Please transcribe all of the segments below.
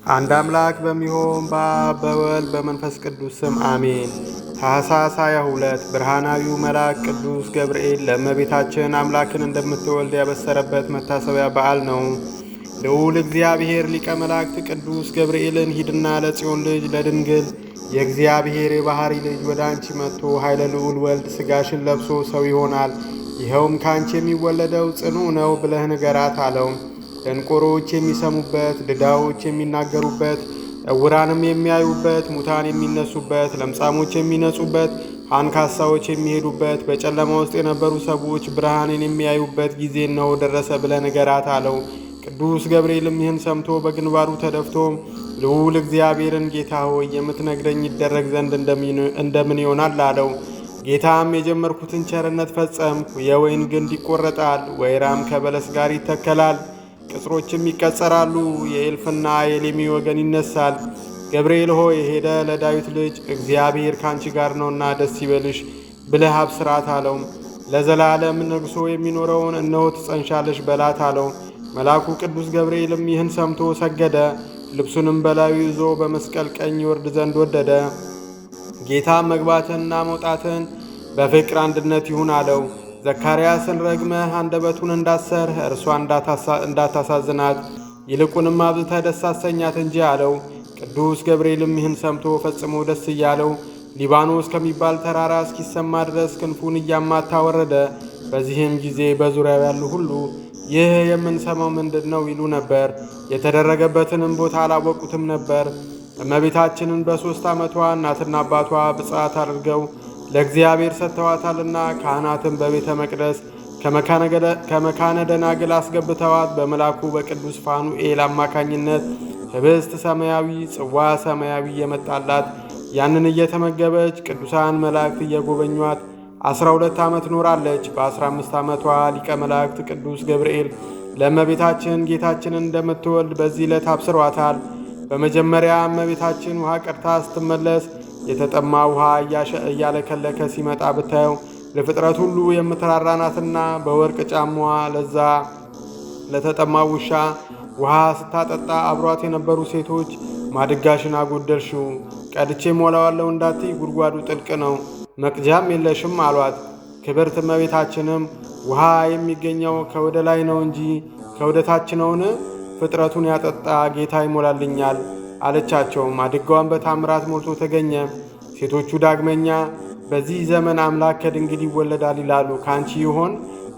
አንድ አምላክ በሚሆን በአብ በወልድ በመንፈስ ቅዱስ ስም አሜን። ታኅሳስ 22 ብርሃናዊው መልአክ ቅዱስ ገብርኤል ለእመቤታችን አምላክን እንደምትወልድ ያበሰረበት መታሰቢያ በዓል ነው። ልዑል እግዚአብሔር ሊቀ መላእክት ቅዱስ ገብርኤልን ሂድና ለጽዮን ልጅ ለድንግል የእግዚአብሔር የባሕሪ ልጅ ወደ አንቺ መጥቶ ኃይለ ልዑል ወልድ ሥጋሽን ለብሶ ሰው ይሆናል፣ ይኸውም ከአንቺ የሚወለደው ጽኑዕ ነው ብለህ ንገራት አለው። ደንቆሮዎች የሚሰሙበት፣ ድዳዎች የሚናገሩበት፣ ዕውራንም የሚያዩበት፣ ሙታን የሚነሱበት፣ ለምጻሞች የሚነጹበት፣ አንካሳዎች የሚሄዱበት፣ በጨለማ ውስጥ የነበሩ ሰዎች ብርሃንን የሚያዩበት ጊዜ እነሆ ደረሰ ብለህ ንገራት አለው። ቅዱስ ገብርኤልም ይህን ሰምቶ በግንባሩ ተደፍቶ ልዑል እግዚአብሔርን ጌታ ሆይ የምትነግረኝ ይደረግ ዘንድ እንደምን ይሆናል አለው። ጌታም የጀመርኩትን ቸርነት ፈጸምኩ። የወይን ግንድ ይቆረጣል፣ ወይራም ከበለስ ጋር ይተከላል፣ ቅጽሮችም ይቀጸራሉ፣ የኤልፍና የሌሚ ወገን ይነሳል። ገብርኤል ሆይ ሄደ ለዳዊት ልጅ እግዚአብሔር ካንቺ ጋር ነውና ደስ ይበልሽ ብለህ አብስራት አለው። ለዘላለም ነግሶ የሚኖረውን እነሆ ትጸንሻለሽ በላት አለው። መልአኩ ቅዱስ ገብርኤልም ይህን ሰምቶ ሰገደ። ልብሱንም በላዩ ይዞ በመስቀል ቀኝ ይወርድ ዘንድ ወደደ። ጌታም መግባትንና መውጣትን በፍቅር አንድነት ይሁን አለው። ዘካርያስን ረግመህ አንደበቱን እንዳሰርህ እርሷ እንዳታሳዝናት ይልቁንም አብዝተህ ደስ አሰኛት እንጂ አለው። ቅዱስ ገብርኤልም ይህን ሰምቶ ፈጽሞ ደስ እያለው ሊባኖስ ከሚባል ተራራ እስኪሰማ ድረስ ክንፉን እያማታ ወረደ። በዚህም ጊዜ በዙሪያው ያሉ ሁሉ ይህ የምንሰማው ምንድን ነው ይሉ ነበር። የተደረገበትንም ቦታ አላወቁትም ነበር። እመቤታችንን በ3 ዓመቷ እናትና አባቷ ብፅዓት አድርገው ለእግዚአብሔር ሰጥተዋታልና ካህናትን በቤተ መቅደስ ከመካነ ደናግል አስገብተዋት በመልአኩ በቅዱስ ፋኑኤል አማካኝነት ህብስት ሰማያዊ፣ ጽዋ ሰማያዊ የመጣላት ያንን እየተመገበች ቅዱሳን መላእክት እየጎበኟት 12 ዓመት ኖራለች። በ15 ዓመቷ ሊቀ መላእክት ቅዱስ ገብርኤል ለእመቤታችን ጌታችንን እንደምትወልድ በዚህ ዕለት አብስሯታል። በመጀመሪያ እመቤታችን ውሃ ቀድታ ስትመለስ የተጠማ ውሃ እያለከለከ ሲመጣ ብታየው ለፍጥረት ሁሉ የምትራራናትና በወርቅ ጫማዋ ለዛ ለተጠማ ውሻ ውሃ ስታጠጣ አብሯት የነበሩ ሴቶች ማድጋሽን አጎደልሽው፣ ቀድቼ ሞላዋለሁ እንዳትይ ጉድጓዱ ጥልቅ ነው መቅጃም የለሽም አሏት። ክብርት እመቤታችንም ውሃ የሚገኘው ከወደ ላይ ነው እንጂ ከወደ ታች ነውን? ፍጥረቱን ያጠጣ ጌታ ይሞላልኛል አለቻቸው። ማድጋዋን በታምራት ሞልቶ ተገኘ። ሴቶቹ ዳግመኛ በዚህ ዘመን አምላክ ከድንግል ይወለዳል ይላሉ፣ ካንቺ ይሆን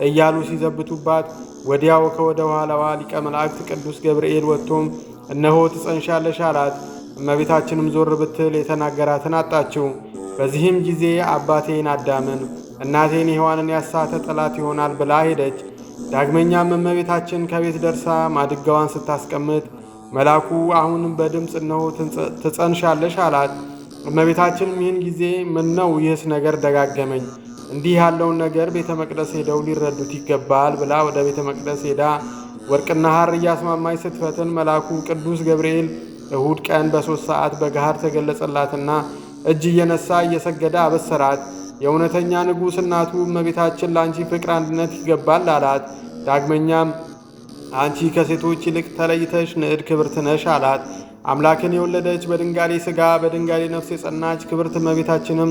እያሉ ሲዘብቱባት ወዲያው ከወደ ኋላዋ ሊቀ መላእክት ቅዱስ ገብርኤል ወጥቶም እነሆ ትጸንሻለሽ አላት። እመቤታችንም ዞር ብትል የተናገራትን አጣችው። በዚህም ጊዜ አባቴን አዳምን እናቴን ሔዋንን ያሳተ ጠላት ይሆናል ብላ ሄደች። ዳግመኛም እመቤታችን ከቤት ደርሳ ማድጋዋን ስታስቀምጥ መልአኩ አሁንም በድምፅ እነሆ ትጸንሻለሽ አላት። እመቤታችንም ይህን ጊዜ ምነው ይህስ ነገር ደጋገመኝ? እንዲህ ያለውን ነገር ቤተ መቅደስ ሄደው ሊረዱት ይገባል ብላ ወደ ቤተ መቅደስ ሄዳ ወርቅና ሐር እያስማማኝ ስትፈትን መልአኩ ቅዱስ ገብርኤል እሁድ ቀን በ3 ሰዓት በገሃድ ተገለጸላትና እጅ እየነሳ እየሰገደ አበሰራት። የእውነተኛ ንጉሥ እናቱ እመቤታችን ለአንቺ ፍቅር አንድነት ይገባል አላት። ዳግመኛም አንቺ ከሴቶች ይልቅ ተለይተሽ ንዕድ ክብርት ነሽ አላት። አምላክን የወለደች በድንጋሌ ሥጋ በድንጋሌ ነፍስ የጸናች ክብርት እመቤታችንም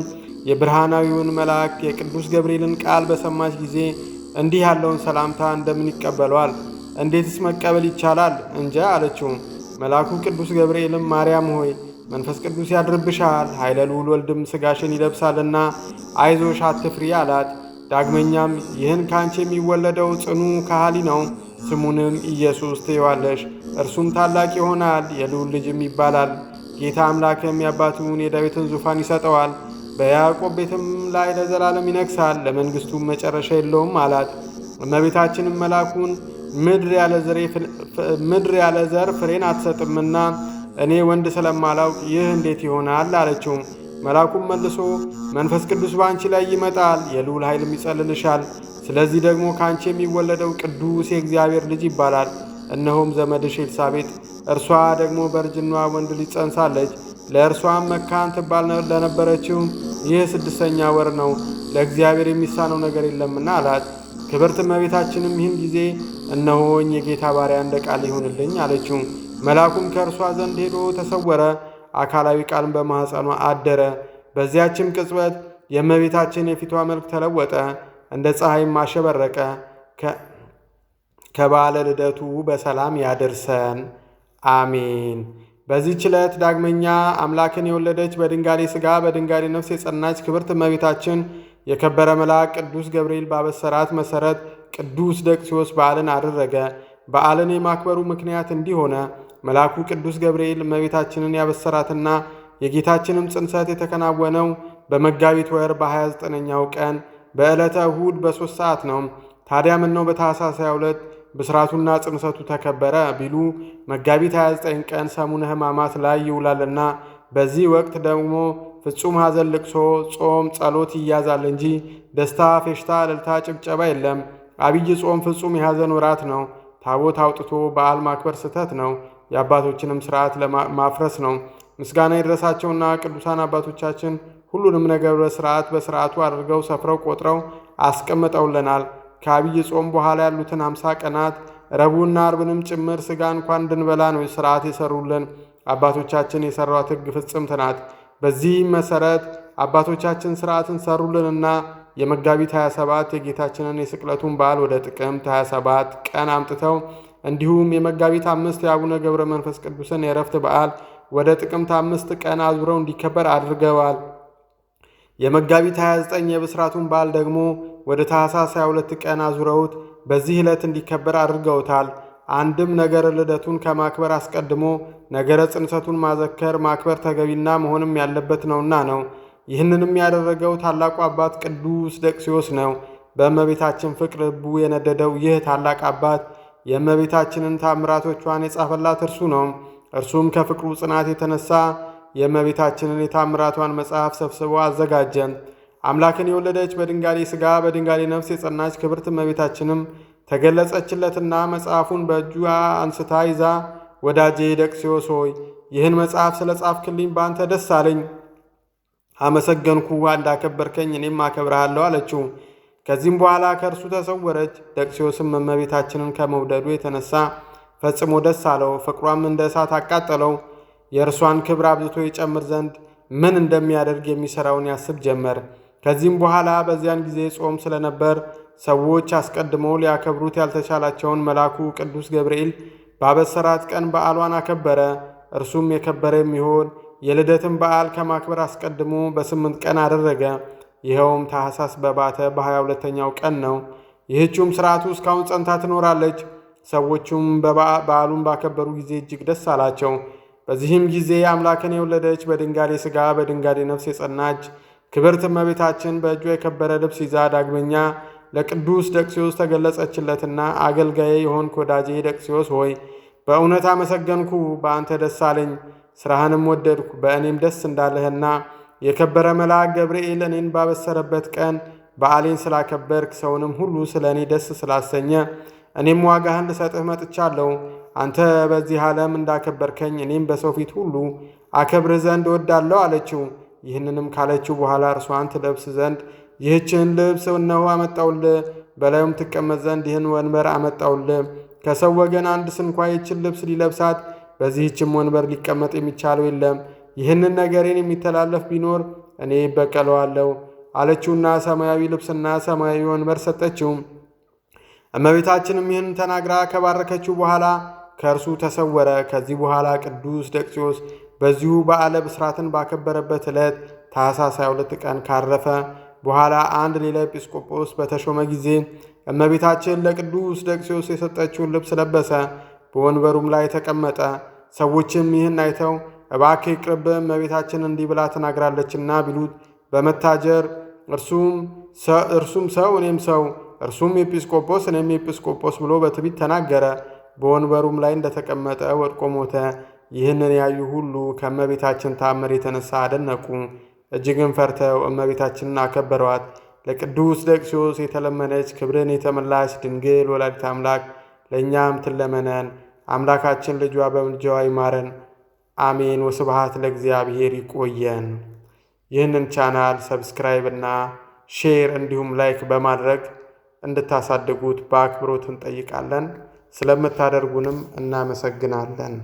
የብርሃናዊውን መልአክ የቅዱስ ገብርኤልን ቃል በሰማች ጊዜ እንዲህ ያለውን ሰላምታ እንደምን ይቀበሏል? እንዴትስ መቀበል ይቻላል? እንጃ አለችው። መልአኩ ቅዱስ ገብርኤልም ማርያም ሆይ መንፈስ ቅዱስ ያድርብሻል፣ ኃይለ ልዑል ወልድም ሥጋሽን ይለብሳልና አይዞሽ አትፍሪ አላት። ዳግመኛም ይህን ካንቺ የሚወለደው ጽኑ ከሃሊ ነው፣ ስሙንም ኢየሱስ ትይዋለሽ። እርሱም ታላቅ ይሆናል፣ የልዑል ልጅም ይባላል። ጌታ አምላክም የአባቱን የዳዊትን ዙፋን ይሰጠዋል፣ በያዕቆብ ቤትም ላይ ለዘላለም ይነግሣል፣ ለመንግሥቱም መጨረሻ የለውም አላት። እመቤታችንም መልአኩን ምድር ያለ ዘር ፍሬን አትሰጥምና እኔ ወንድ ስለማላውቅ ይህ እንዴት ይሆናል አለችው። መልአኩም መልሶ መንፈስ ቅዱስ በአንቺ ላይ ይመጣል፣ የልዑል ኃይልም ይጸልልሻል። ስለዚህ ደግሞ ከአንቺ የሚወለደው ቅዱስ የእግዚአብሔር ልጅ ይባላል። እነሆም ዘመድሽ ኤልሳቤጥ እርሷ ደግሞ በእርጅኗ ወንድ ልጅ ጸንሳለች። ለእርሷም መካን ትባል ለነበረችው ይህ 6ኛ ወር ነው፣ ለእግዚአብሔር የሚሳነው ነገር የለምና አላት። ክብርት እመቤታችንም ይህን ጊዜ እነሆኝ የጌታ ባሪያ እንደ ቃል ይሁንልኝ አለችው። መልአኩም ከእርሷ ዘንድ ሄዶ ተሰወረ። አካላዊ ቃልም በማኅፀኗ አደረ። በዚያችም ቅጽበት የእመቤታችን የፊቷ መልክ ተለወጠ፣ እንደ ፀሐይም አሸበረቀ። ከበዓለ ልደቱ በሰላም ያደርሰን፣ አሜን። በዚህች ዕለት ዳግመኛ አምላክን የወለደች በድንጋሌ ሥጋ በድንጋሌ ነፍስ የጸናች ክብርት እመቤታችን የከበረ መልአክ ቅዱስ ገብርኤል ባበሰራት መሠረት ቅዱስ ደቅስዮስ በዓልን አደረገ። በዓልን የማክበሩ ምክንያት እንዲህ ሆነ። መልአኩ ቅዱስ ገብርኤል እመቤታችንን ያበሰራትና የጌታችንም ጽንሰት የተከናወነው በመጋቢት ወር በ29ኛው ቀን በዕለተ እሁድ በ3 ሰዓት ነው። ታዲያ ምነው በታኅሳስ 22 ብስራቱና ጽንሰቱ ተከበረ ቢሉ መጋቢት 29 ቀን ሰሙነ ሕማማት ላይ ይውላልና በዚህ ወቅት ደግሞ ፍጹም ሐዘን፣ ልቅሶ፣ ጾም፣ ጸሎት ይያዛል እንጂ ደስታ፣ ፌሽታ፣ እልልታ፣ ጭብጨባ የለም። አብይ ጾም ፍጹም የሐዘን ወራት ነው። ታቦት አውጥቶ በዓል ማክበር ስህተት ነው። የአባቶችንም ሥርዓት ማፍረስ ነው። ምስጋና ይድረሳቸውና ቅዱሳን አባቶቻችን ሁሉንም ነገር በሥርዓቱ አድርገው ሰፍረው ቆጥረው አስቀምጠውልናል። ከአብይ ጾም በኋላ ያሉትን 50 ቀናት ረቡዕና ዓርብንም ጭምር ሥጋ እንኳን እንድንበላ ነው ሥርዓት የሰሩልን። አባቶቻችን የሠሯት ሕግ ፍጽምት ናት። በዚህም መሠረት አባቶቻችን ሥርዓትን ሰሩልንና የመጋቢት 27 የጌታችንን የስቅለቱን በዓል ወደ ጥቅምት 27 ቀን አምጥተው እንዲሁም የመጋቢት 5 የአቡነ ገብረ መንፈስ ቅዱስን የዕረፍት በዓል ወደ ጥቅምት 5 ቀን አዙረው እንዲከበር አድርገዋል። የመጋቢት 29 የብስራቱን በዓል ደግሞ ወደ ታኅሳስ 22 ቀን አዙረውት በዚህ ዕለት እንዲከበር አድርገውታል። አንድም ነገረ ልደቱን ከማክበር አስቀድሞ ነገረ ጽንሰቱን ማክበር ተገቢና መሆንም ያለበት ነውና ነው። ይህንንም ያደረገው ታላቁ አባት ቅዱስ ደቅስዮስ ነው። በእመቤታችን ፍቅር ልቡ የነደደው ይህ ታላቅ አባት የእመቤታችንን ታምራቶቿን የጻፈላት እርሱ ነው። እርሱም ከፍቅሩ ጽናት የተነሳ የእመቤታችንን የታምራቷን መጽሐፍ ሰብስቦ አዘጋጀ። አምላክን የወለደች በድንጋሌ ሥጋ በድንጋሌ ነፍስ የጸናች ክብርት እመቤታችንም ተገለጸችለትና መጽሐፉን በእጁ አንስታ ይዛ ወዳጄ ደቅስዮስ ሆይ ይህን መጽሐፍ ስለ ጻፍክልኝ በአንተ ደስ አለኝ፣ አመሰገንኩ። እንዳከበርከኝ እኔም አከብረሃለሁ አለችው። ከዚህም በኋላ ከእርሱ ተሰወረች። ደቅስዮስም እመቤታችንን ከመውደዱ የተነሳ ፈጽሞ ደስ አለው። ፍቅሯም እንደ እሳት አቃጠለው። የእርሷን ክብር አብዝቶ ይጨምር ዘንድ ምን እንደሚያደርግ የሚሠራውን ያስብ ጀመር። ከዚህም በኋላ በዚያን ጊዜ ጾም ስለነበር ሰዎች አስቀድመው ሊያከብሩት ያልተቻላቸውን መልአኩ ቅዱስ ገብርኤል ባበሰራት ቀን በዓሏን አከበረ። እርሱም የከበረ የሚሆን የልደትን በዓል ከማክበር አስቀድሞ በ8 ቀን አደረገ። ይኸውም ታኅሳስ በባተ በ22ኛው ቀን ነው። ይህችውም ሥርዓቱ እስካሁን ጸንታ ትኖራለች። ሰዎቹም በዓሉን ባከበሩ ጊዜ እጅግ ደስ አላቸው። በዚህም ጊዜ አምላክን የወለደች በድንጋሌ ሥጋ በድንጋሌ ነፍስ የጸናች ክብርት እመቤታችን በእጇ የከበረ ልብስ ይዛ ዳግመኛ ለቅዱስ ደቅስዮስ ተገለጸችለትና አገልጋዬ የሆንክ ወዳጄ ደቅስዮስ ሆይ በእውነት አመሰገንኩ፣ በአንተ ደስ አለኝ፣ ሥራህንም ወደድኩ። በእኔም ደስ እንዳለህና የከበረ መልአክ ገብርኤል እኔን ባበሰረበት ቀን በዓሌን ስላከበርክ ሰውንም ሁሉ ስለ እኔ ደስ ስላሰኘ እኔም ዋጋህን ልሰጥህ መጥቻለሁ። አንተ በዚህ ዓለም እንዳከበርከኝ እኔም በሰው ፊት ሁሉ አከብርህ ዘንድ እወዳለሁ አለችው። ይህንንም ካለችው በኋላ እርሷን ትለብስ ዘንድ ይህችን ልብስ እነሆ አመጣውልህ፣ በላዩም ትቀመጥ ዘንድ ይህን ወንበር አመጣውልህ። ከሰው ወገን አንድ ስንኳ ይህችን ልብስ ሊለብሳት በዚህችም ወንበር ሊቀመጥ የሚቻለው የለም። ይህንን ነገሬን የሚተላለፍ ቢኖር እኔ ይበቀለዋለሁ አለችውና ሰማያዊ ልብስና ሰማያዊ ወንበር ሰጠችው። እመቤታችንም ይህን ተናግራ ከባረከችው በኋላ ከእርሱ ተሰወረ። ከዚህ በኋላ ቅዱስ ደቅስዮስ በዚሁ በዓለ ብስራትን ባከበረበት ዕለት ታኅሳስ 22 ቀን ካረፈ በኋላ አንድ ሌላ ኤጲስቆጶስ በተሾመ ጊዜ እመቤታችን ለቅዱስ ደቅስዮስ የሰጠችውን ልብስ ለበሰ፣ በወንበሩም ላይ ተቀመጠ። ሰዎችም ይህን አይተው እባክህ ይቅርብህ፣ እመቤታችን እንዲህ ብላ ተናግራለችና ቢሉት በመታጀር እርሱም ሰው እኔም ሰው፣ እርሱም ኤጲስቆጶስ እኔም ኤጲስቆጶስ ብሎ በትዕቢት ተናገረ። በወንበሩም ላይ እንደተቀመጠ ወድቆ ሞተ። ይህንን ያዩ ሁሉ ከእመቤታችን ተአምር የተነሳ አደነቁ። እጅግን ፈርተው እመቤታችንን አከበሯት። ለቅዱስ ደቅስዮስ የተለመነች ክብርን የተመላች ድንግል ወላዲተ አምላክ ለእኛም ትለመነን። አምላካችን ልጇ በምልጃዋ ይማረን፣ አሜን። ወስብሐት ለእግዚአብሔር። ይቆየን። ይህንን ቻናል ሰብስክራይብ እና ሼር እንዲሁም ላይክ በማድረግ እንድታሳድጉት በአክብሮት እንጠይቃለን። ስለምታደርጉንም እናመሰግናለን።